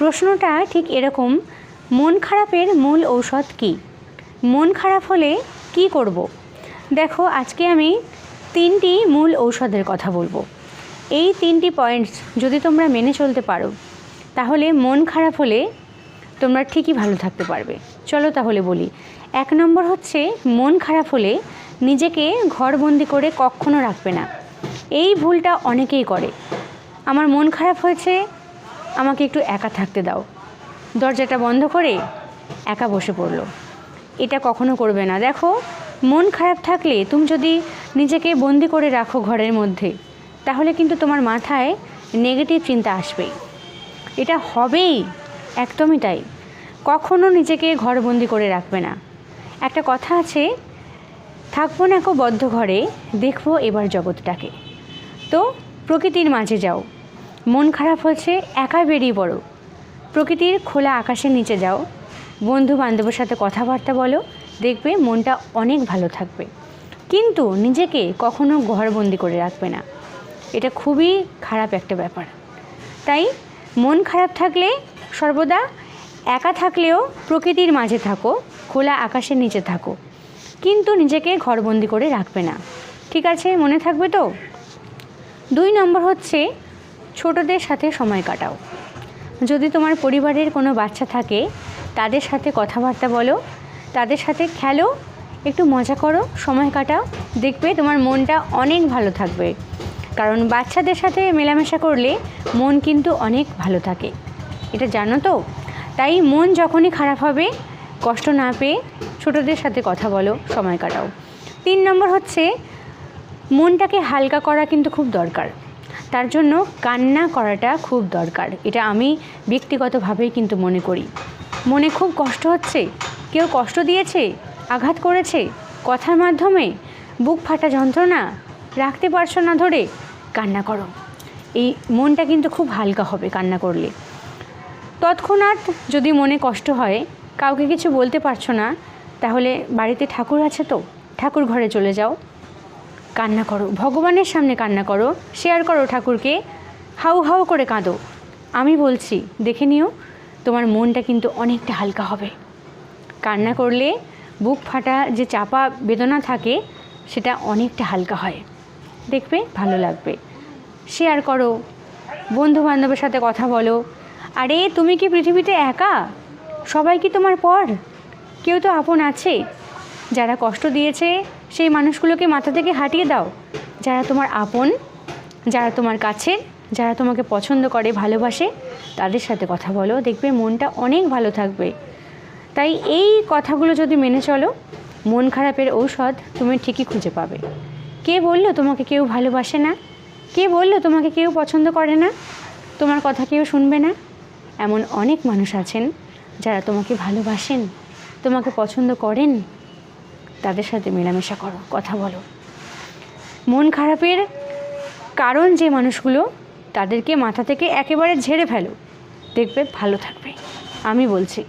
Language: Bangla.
প্রশ্নটা ঠিক এরকম, মন খারাপের মূল ঔষধ কী? মন খারাপ হলে কি করব? দেখো, আজকে আমি 3টি মূল ঔষধের কথা বলবো। এই 3টি পয়েন্টস যদি তোমরা মেনে চলতে পারো, তাহলে মন খারাপ হলে তোমরা ঠিকই ভালো থাকতে পারবে। চলো তাহলে বলি। 1 নম্বর হচ্ছে, মন খারাপ হলে নিজেকে ঘরবন্দি করে কখনো রাখবে না। এই ভুলটা অনেকেই করে। আমার মন খারাপ হয়েছে, আমাকে একটু একা থাকতে দাও, দরজাটা বন্ধ করে একা বসে পড়লো। এটা কখনো করবে না। দেখো, মন খারাপ থাকলে তুমি যদি নিজেকে বন্দি করে রাখো ঘরের মধ্যে, তাহলে কিন্তু তোমার মাথায় নেগেটিভ চিন্তা আসবেই। এটা হবেই, একদমই তাই। কখনো নিজেকে ঘরবন্দি করে রাখবে না। একটা কথা আছে, থাকবো না কো বদ্ধ ঘরে, দেখবো এবার জগৎটাকে। তো প্রকৃতির মাঝে যাও। মন খারাপ হচ্ছে, একা বেরিয়ে পড়ো, প্রকৃতির খোলা আকাশের নিচে যাও, বন্ধু বান্ধবের সাথে কথাবার্তা বলো, দেখবে মনটা অনেক ভালো থাকবে। কিন্তু নিজেকে কখনো ঘরবন্দি করে রাখবে না, এটা খুবই খারাপ একটা ব্যাপার। তাই মন খারাপ থাকলে সর্বদা একা থাকলেও প্রকৃতির মাঝে থাকো, খোলা আকাশের নিচে থাকো, কিন্তু নিজেকে ঘরবন্দি করে রাখবে না। ঠিক আছে, মনে থাকবে তো? 2 নম্বর হচ্ছে, ছোটদের সাথে সময় কাটাও। যদি তোমার পরিবারের কোনো বাচ্চা থাকে, তাদের সাথে কথাবার্তা বলো, তাদের সাথে খেলো, একটু মজা করো, সময় কাটাও, দেখবে তোমার মনটা অনেক ভালো থাকবে। কারণ বাচ্চাদের সাথে মেলামেশা করলে মন কিন্তু অনেক ভালো থাকে, এটা জানো তো? তাই মন যখনই খারাপ হবে, কষ্ট না পেয়ে ছোটদের সাথে কথা বলো, সময় কাটাও। 3 নম্বর হচ্ছে, মনটাকে হালকা করা কিন্তু খুব দরকার। তার জন্য কান্না করাটা খুব দরকার। এটা আমি ব্যক্তিগতভাবেই কিন্তু মনে করি। মনে খুব কষ্ট হচ্ছে, কেউ কষ্ট দিয়েছে, আঘাত করেছে, কথার মাধ্যমে বুক ফাটা যন্ত্রণা রাখতে পারছো না ধরে, কান্না করো। এই মনটা কিন্তু খুব হালকা হবে কান্না করলে। তৎক্ষণাৎ যদি মনে কষ্ট হয়, কাউকে কিছু বলতে পারছো না, তাহলে বাড়িতে ঠাকুর আছে তো, ঠাকুর ঘরে চলে যাও, কান্না করো, ভগবানের সামনে কান্না করো, শেয়ার করো ঠাকুরকে, হাউ হাউ করে কাঁদো। আমি বলছি, দেখে নিও, তোমার মনটা কিন্তু অনেকটা হালকা হবে। কান্না করলে বুক ফাটা যে চাপা বেদনা থাকে, সেটা অনেকটা হালকা হয়, দেখবে ভালো লাগবে। শেয়ার করো, বন্ধু বান্ধবের সাথে কথা বলো। আরে তুমি কি পৃথিবীতে একা? সবাই কি তোমার পর? কেউ তো আপন আছে। যারা কষ্ট দিয়েছে সেই মানুষগুলোকে মাথা থেকে হাঁটিয়ে দাও। যারা তোমার আপন, যারা তোমার কাছের, যারা তোমাকে পছন্দ করে, ভালোবাসে, তাদের সাথে কথা বলো, দেখবে মনটা অনেক ভালো থাকবে। তাই এই কথাগুলো যদি মেনে চলো, মন খারাপের ঔষধ তুমি ঠিকই খুঁজে পাবে। কে বললো তোমাকে কেউ ভালোবাসে না? কে বললো তোমাকে কেউ পছন্দ করে না? তোমার কথা কেউ শুনবে না? এমন অনেক মানুষ আছেন যারা তোমাকে ভালোবাসেন, তোমাকে পছন্দ করেন। তাদের সাথে মেলামেশা করো, কথা বলো। মন খারাপের কারণ যে মানুষগুলো, তাদেরকে মাথা থেকে একেবারে ঝেড়ে ফেলো, দেখবে ভালো থাকবে। আমি বলছি।